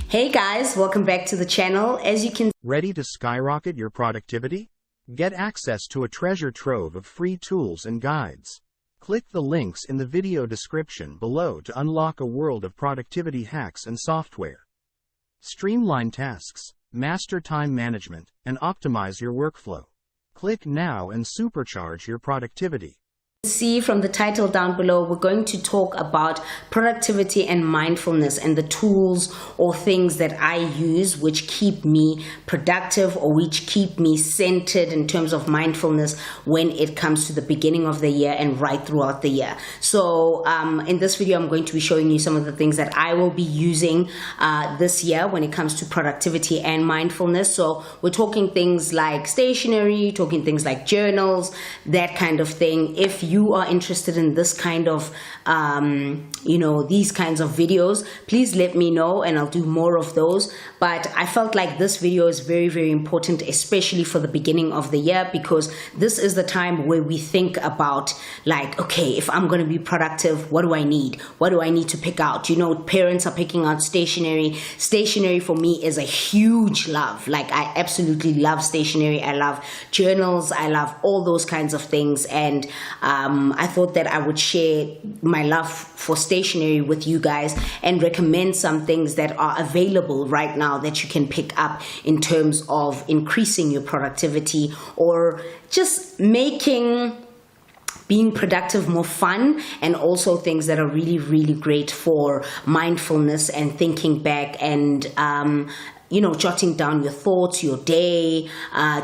Hey guys, welcome back to the channel. As you can Ready to skyrocket your productivity? Get access to a treasure trove of free tools and guides. Click the links in the video description below to unlock a world of productivity hacks and software. Streamline tasks, master time management, and optimize your workflow. Click now and supercharge your productivity. see from the title down below, we're going to talk about productivity and mindfulness and the tools or things that I use which keep me productive or which keep me centered in terms of mindfulness when it comes to the beginning of the year and right throughout the year. So in this video, I'm going to be showing you some of the things that I will be using this year when it comes to productivity and mindfulness. So we're talking things like stationery, talking things like journals, that kind of thing. If you are interested in this kind of these kinds of videos, please let me know and I'll do more of those. But I felt like this video is very, very important, especially for the beginning of the year, because this is the time where we think about, like, okay, if I'm going to be productive, what do I need? What do I need to pick out? Parents are picking out stationery. Stationery for me is a huge love. Like, I absolutely love stationery. I love journals. I love all those kinds of things. And I thought that I would share my love for stationery with you guys and recommend some things that are available right now that you can pick up in terms of increasing your productivity or just making being productive more fun, and also things that are really, really great for mindfulness and thinking back and jotting down your thoughts, your day,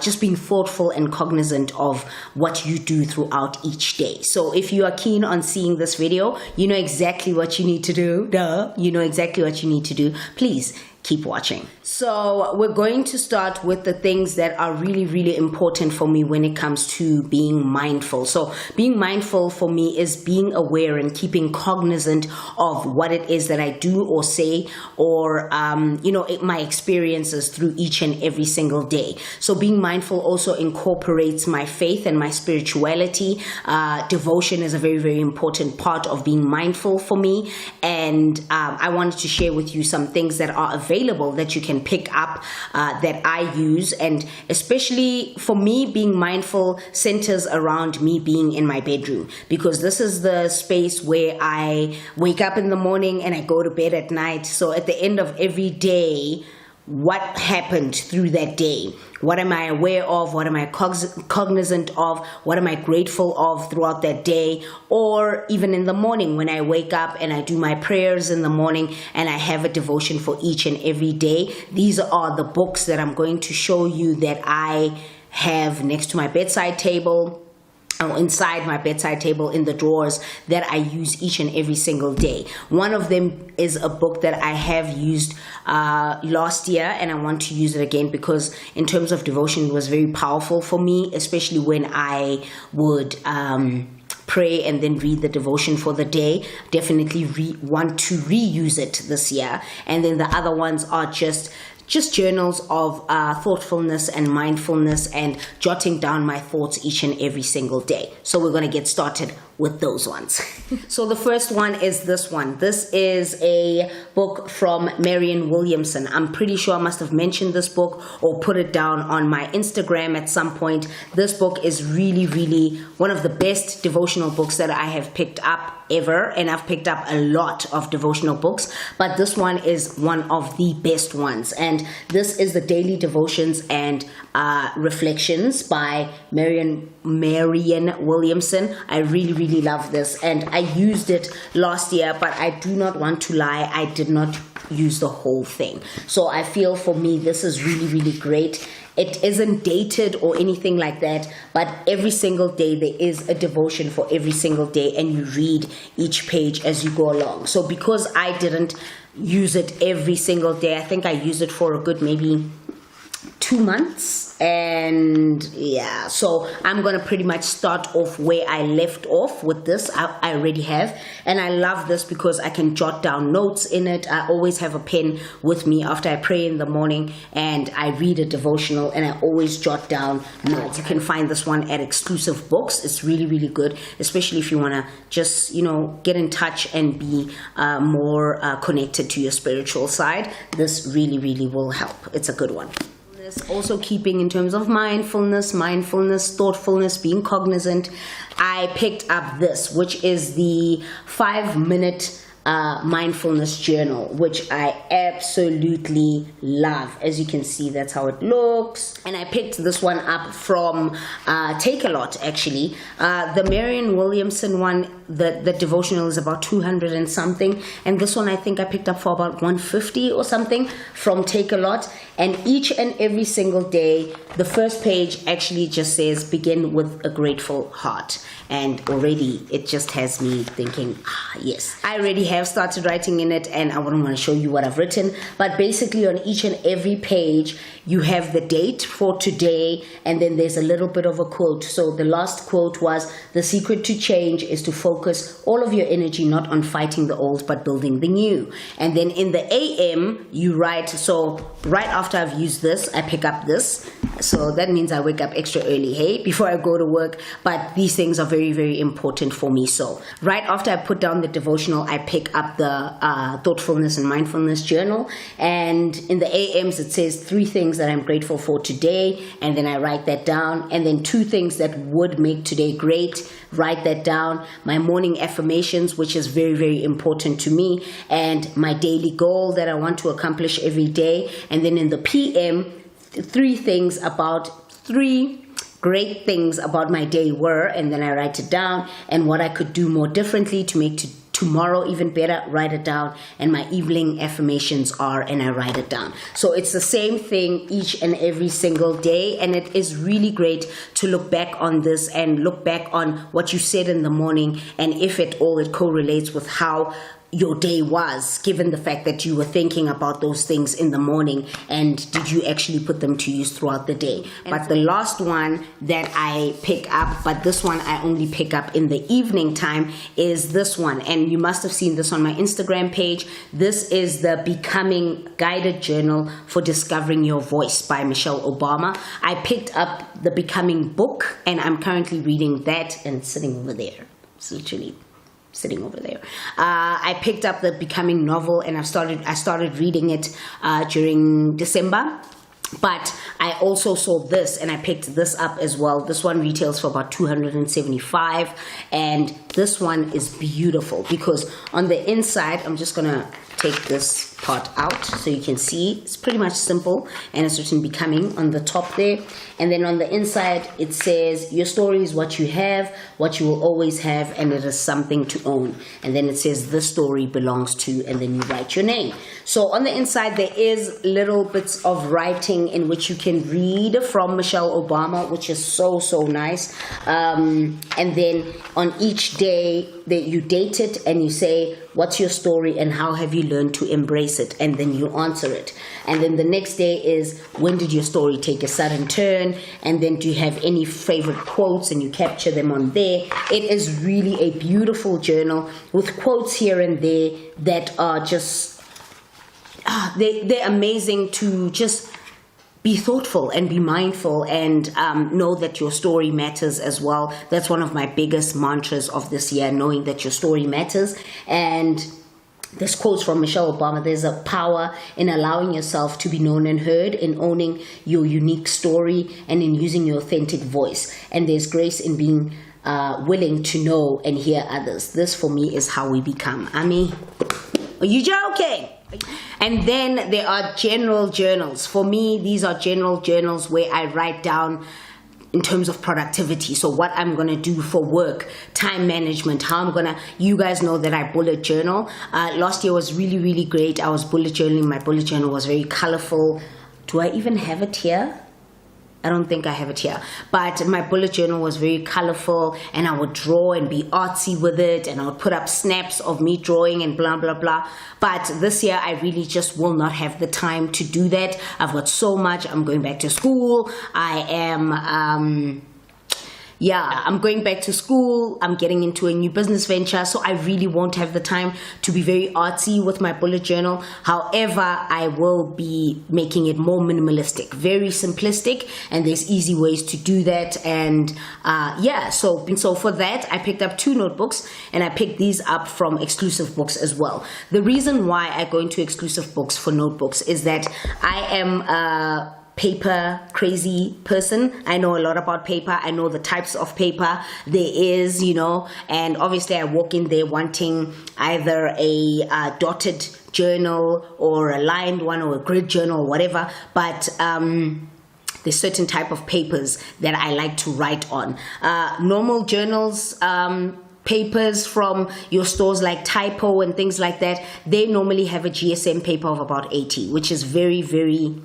just being thoughtful and cognizant of what you do throughout each day. So if you are keen on seeing this video, you know exactly what you need to do. You know exactly what you need to do. Please keep watching. So we're going to start with the things that are really, really important for me when it comes to being mindful. So being mindful for me is being aware and keeping cognizant of what it is that I do or say, or my experiences through each and every single day. So being mindful also incorporates my faith and my spirituality. Devotion is a very, very important part of being mindful for me. And I wanted to share with you some things that are available that you can pick up that I use. And especially for me, being mindful centers around me being in my bedroom, because this is the space where I wake up in the morning and I go to bed at night. So at the end of every day, what happened through that day? What am I aware of? What am I cognizant of? What am I grateful of throughout that day? Or even in the morning when I wake up and I do my prayers in the morning and I have a devotion for each and every day. These are the books that I'm going to show you that I have next to my bedside table, or inside my bedside table in the drawers, that I use each and every single day. One of them is a book that I have used last year, and I want to use it again because in terms of devotion, it was very powerful for me, especially when I would pray and then read the devotion for the day. Definitely want to reuse it this year. And then the other ones are just journals of thoughtfulness and mindfulness and jotting down my thoughts each and every single day. So we're going to get started with those ones. So the first one is this one. This is a book from Marianne Williamson. I'm pretty sure I must have mentioned this book or put it down on my Instagram at some point. This book is really, really one of the best devotional books that I have picked up ever, and I've picked up a lot of devotional books, but this one is one of the best ones. And this is the Daily Devotions and Reflections by Marianne Williamson. I really, really love this, and I used it last year, but I do not want to lie, I did not use the whole thing. So I feel for me this is really, really great. It isn't dated or anything like that, but every single day there is a devotion for every single day, and you read each page as you go along. So because I didn't use it every single day, I think I used it for a good maybe 2 months, and yeah, so I'm gonna pretty much start off where I left off with this. I already have, and I love this because I can jot down notes in it. I always have a pen with me after I pray in the morning and I read a devotional, and I always jot down notes. You can find this one at Exclusive Books. It's really, really good, especially if you want to just, get in touch and be more connected to your spiritual side. This really, really will help. It's a good one. Also keeping in terms of mindfulness, thoughtfulness, being cognizant, I picked up this, which is the 5-minute mindfulness journal, which I absolutely love. As you can see, that's how it looks. And I picked this one up from Take-A-Lot, actually. The Marianne Williamson one, the devotional is about 200 and something, and this one I think I picked up for about 150 or something from Take-A-Lot. And each and every single day, the first page actually just says begin with a grateful heart, and already it just has me thinking, yes, I already have started writing in it, and I wouldn't want to show you what I've written, but basically on each and every page you have the date for today, and then there's a little bit of a quote. So the last quote was, the secret to change is to focus all of your energy not on fighting the old but building the new. And then in the AM you write, so right after I've used this, I pick up this. So that means I wake up extra early, hey, before I go to work. But these things are very, very important for me. So right after I put down the devotional, I pick up the thoughtfulness and mindfulness journal. And in the AMs, it says 3 things that I'm grateful for today. And then I write that down. And then 2 things that would make today great. Write that down. My morning affirmations, which is very, very important to me. And my daily goal that I want to accomplish every day. And then in the PM, 3 great things about my day were, and then I write it down, and what I could do more differently to make tomorrow even better, write it down, and my evening affirmations are, and I write it down. So it's the same thing each and every single day, and it is really great to look back on this and look back on what you said in the morning, and if at all it correlates with how your day was, given the fact that you were thinking about those things in the morning, and did you actually put them to use throughout the day. But the last one that I pick up, but this one I only pick up in the evening time, is this one, and you must have seen this on my Instagram page. This is the Becoming Guided Journal for Discovering Your Voice by Michelle Obama. I picked up the Becoming book, and I'm currently reading that, and it's sitting over there. It's literally sitting over there. I picked up the Becoming novel, and I started reading it during December. But I also saw this, and I picked this up as well. This one retails for about $275, and this one is beautiful because on the inside, I'm just gonna take this part out so you can see. It's pretty much simple, and it's written Becoming on the top there. And then on the inside, it says, your story is what you have, what you will always have, and it is something to own. And then it says, this story belongs to, and then you write your name. So on the inside, there is little bits of writing in which you can read from Michelle Obama, which is so, so nice. And then on each day, that you date it and you say, what's your story and how have you learned to embrace it? And then you answer it. And then the next day is, when did your story take a sudden turn? And then do you have any favorite quotes, and you capture them on there. It is really a beautiful journal with quotes here and there that are just, they're amazing to just be thoughtful and be mindful and know that your story matters as well. That's one of my biggest mantras of this year, knowing that your story matters. And this quote's from Michelle Obama. There's a power in allowing yourself to be known and heard, in owning your unique story, and in using your authentic voice. And there's grace in being willing to know and hear others. This for me is how we become. Are you joking? And then there are general journals. For me, these are general journals where I write down in terms of productivity. So what I'm going to do for work, time management, how I'm going to, you guys know that I bullet journal. Last year was really, really great. I was bullet journaling. My bullet journal was very colorful. Do I even have it here? I don't think I have it here. But my bullet journal was very colorful, and I would draw and be artsy with it, and I would put up snaps of me drawing and blah, blah, blah. But this year, I really just will not have the time to do that. I've got so much. I'm going back to school. I'm going back to school. I'm getting into a new business venture, so I really won't have the time to be very artsy with my bullet journal. However, I will be making it more minimalistic, very simplistic, and there's easy ways to do that. And so for that, I picked up 2 notebooks, and I picked these up from Exclusive Books as well. The reason why I go into Exclusive Books for notebooks is that I am paper crazy person. I know a lot about paper. I know the types of paper there is, and obviously I walk in there wanting either a dotted journal or a lined one or a grid journal or whatever, but there's certain type of papers that I like to write on. Normal journals, papers from your stores like Typo and things like that, they normally have a GSM paper of about 80, which is very, very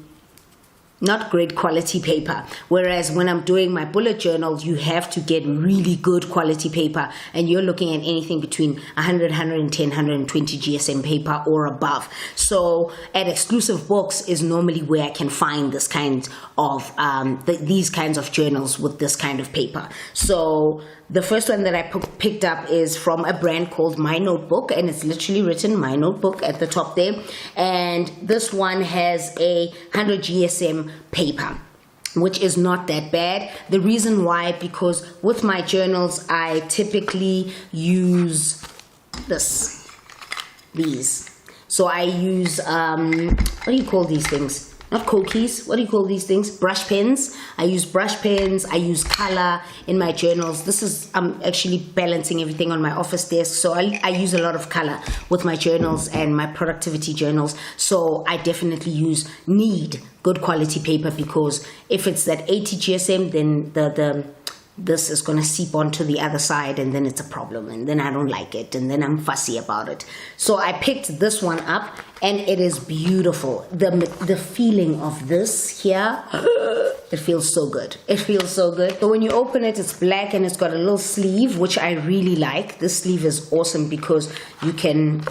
not great quality paper. Whereas when I'm doing my bullet journals, you have to get really good quality paper, and you're looking at anything between 100, 110, 120 GSM paper or above. So at Exclusive Books is normally where I can find this kind of these kinds of journals with this kind of paper. So the first one that I picked up is from a brand called My Notebook, and it's literally written My Notebook at the top there. And this one has a 100 GSM paper, which is not that bad. The reason why, because with my journals, I typically use these. So I use, what do you call these things? Not cookies, what do you call these things? Brush pens. I use brush pens, I use color in my journals. I'm actually balancing everything on my office desk, so I use a lot of color with my journals and my productivity journals. So I definitely need good quality paper, because if it's that 80 GSM, then this is going to seep onto the other side, and then it's a problem, and then I don't like it, and then I'm fussy about it. So I picked this one up, and it is beautiful. The feeling of this here, it feels so good. It feels so good. So when you open it, it's black, and it's got a little sleeve, which I really like. This sleeve is awesome because you can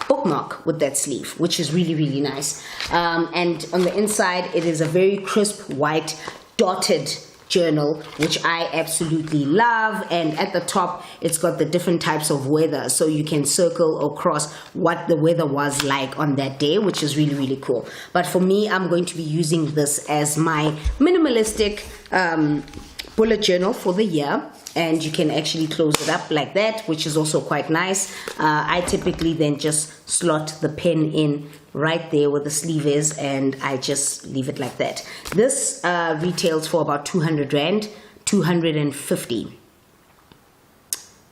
bookmark with that sleeve, which is really, really nice. And on the inside, it is a very crisp white dotted journal, which I absolutely love. And at the top, it's got the different types of weather, so you can circle or cross what the weather was like on that day, which is really, really cool. But for me, I'm going to be using this as my minimalistic bullet journal for the year. And you can actually close it up like that, which is also quite nice. I typically then just slot the pen in right there where the sleeve is, and I just leave it like that. This retails for about 200 Rand, 250.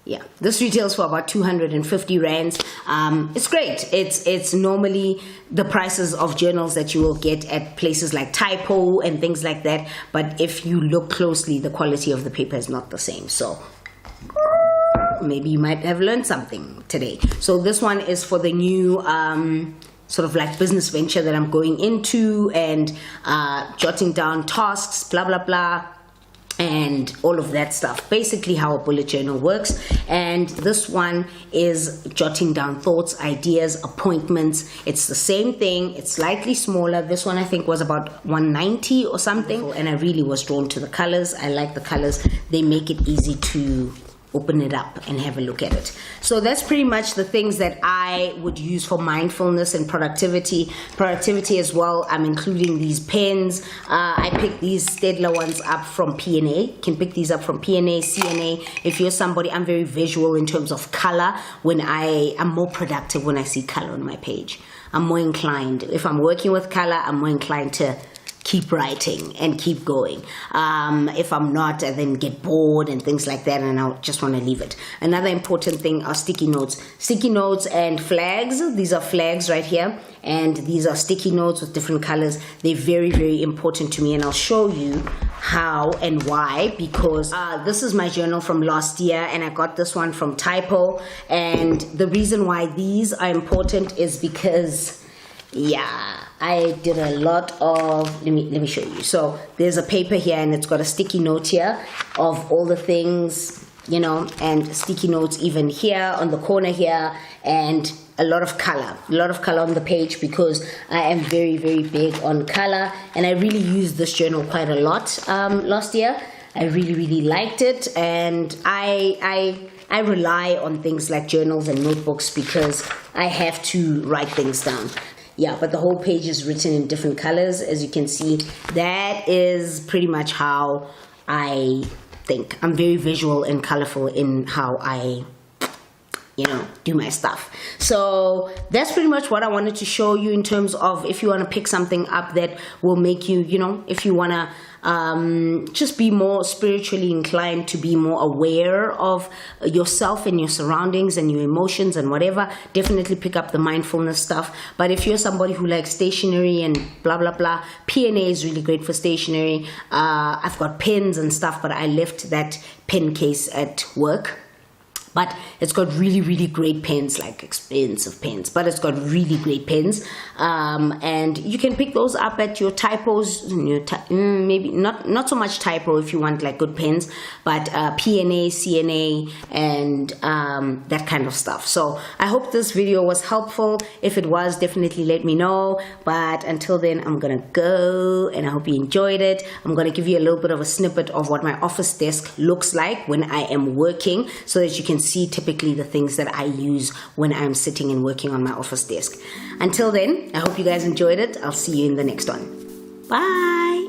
Yeah, this retails for about 250 Rands. It's great. It's normally the prices of journals that you will get at places like Typo and things like that. But if you look closely, the quality of the paper is not the same. So maybe you might have learned something today. So this one is for the new sort of like business venture that I'm going into, and jotting down tasks, blah, blah, blah, and all of that stuff. Basically how a bullet journal works. And this one is jotting down thoughts, ideas, appointments. It's the same thing. It's slightly smaller. This one I think was about 190 or something, and I really was drawn to the colors. I like the colors. They make it easy to open it up and have a look at it. So that's pretty much the things that I would use for mindfulness and productivity as well. I'm including these pens. I picked these Stedler ones up from P&A. Can pick these up from P&A, CNA. If you're somebody, I'm very visual in terms of color. I'm more productive when I see color on my page. I'm more inclined. If I'm working with color, I'm more inclined to keep writing and keep going. If I'm not, I then get bored and things like that, and I just want to leave it. Another important thing are sticky notes. Sticky notes and flags. These are flags right here, and these are sticky notes with different colors. They're very, very important to me, and I'll show you how and why, because this is my journal from last year, and I got this one from Typo. And the reason why these are important is because Yeah, I did a lot of, let me show you. So there's a paper here and it's got a sticky note here of all the things, you know, and sticky notes even here on the corner here, and a lot of color on the page, because I am very, very big on color, and I really used this journal quite a lot last year. I really, really liked it, and I rely on things like journals and notebooks because I have to write things down. Yeah, but the whole page is written in different colors, as you can see. That is pretty much how I think. I'm very visual and colorful in how I, you know, do my stuff. So that's pretty much what I wanted to show you in terms of if you want to pick something up that will make you, you know, if you want to just be more spiritually inclined, to be more aware of yourself and your surroundings and your emotions and whatever, definitely pick up the mindfulness stuff. But if you're somebody who likes stationery and blah blah blah, P&A is really great for stationery. I've got pens and stuff, but I left that pen case at work. But it's got really, really great pens, like expensive pens, but it's got really great pens. And you can pick those up at your typos, maybe not so much typo if you want like good pens, but P&A, CNA, and that kind of stuff. So I hope this video was helpful. If it was, definitely let me know. But until then, I'm gonna go, and I hope you enjoyed it. I'm gonna give you a little bit of a snippet of what my office desk looks like when I am working, so that you can see typically the things that I use when I'm sitting and working on my office desk. Until then, I hope you guys enjoyed it. I'll see you in the next one. Bye.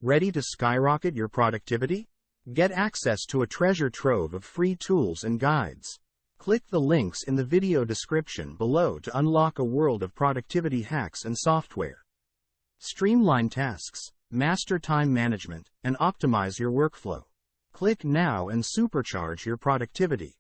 Ready to skyrocket your productivity? Get access to a treasure trove of free tools and guides. Click the links in the video description below to unlock a world of productivity hacks and software. Streamline tasks, master time management, and optimize your workflow. Click now and supercharge your productivity.